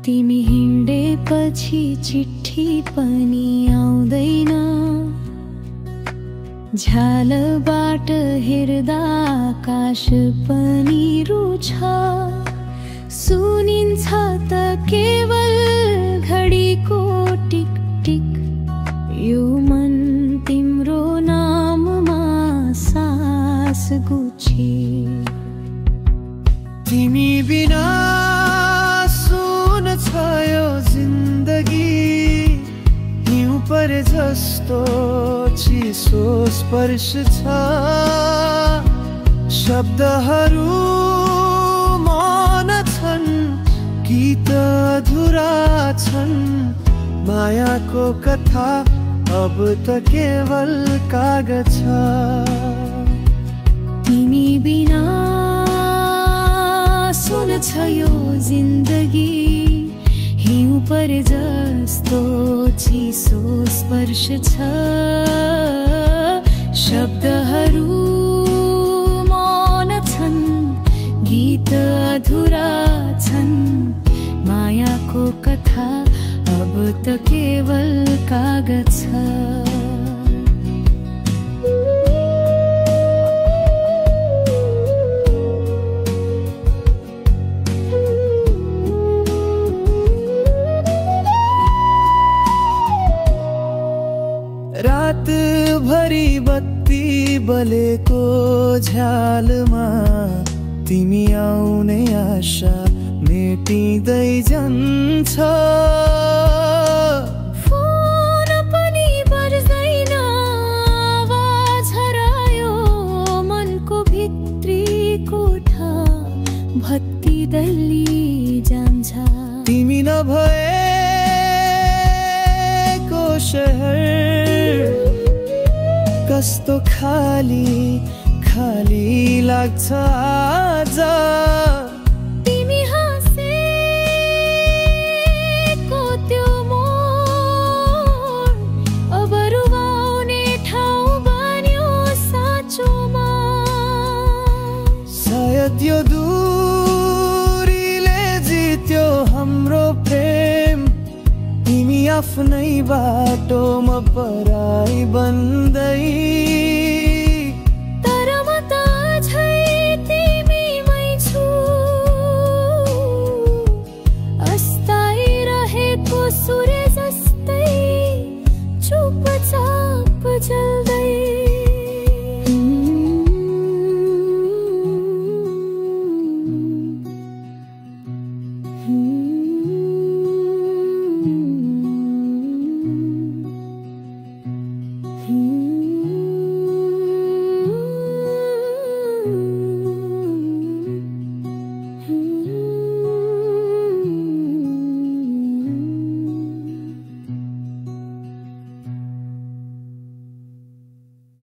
तिमी हिँडेपछि चिठी पनि आउँदैन, झ्यालबाट हेर्दा आकाश पनि रुछ। सुनिन्छ त केवल घडीको टिक टिक, यो मन तिम्रो नाममा सास गुछी। तिमी बिना सुन छ यो जिन्दगी, हिउँ परे जस्तो चिसो स्पर्श छ। शब्दहरू मौन छन्, गीत अधुरा छन्। मायाको कथा अब त केवल कागज छ। तिमी बिना सुन छ यो जिन्दगी, हिउँ परे जस्तो चिसो स्पर्श छ। शब्दहरू मौन छन्, गीत अधुरा छन्। मायाको कथा अब त केवल कागज छ। रात भरी बत्ती बलेको झ्यालमा तिमी आउने आशा मेटिँदै जान्छ। फोन पनि बज्दैन, आवाज हरायो मनको भित्री कोठा भत्किँदै जान्छ। तिमी नभएको शहर कस्तो खाली खाली लाग्छ आज। तिमी हाँसेको त्यो मोड अब रुवाउने ठाउँ बन्यो साँचोमा। सायद यो दूरीले जित्यो हाम्रो प्रेम, तिमी आफ्नै बाटोमा पराई बन्दै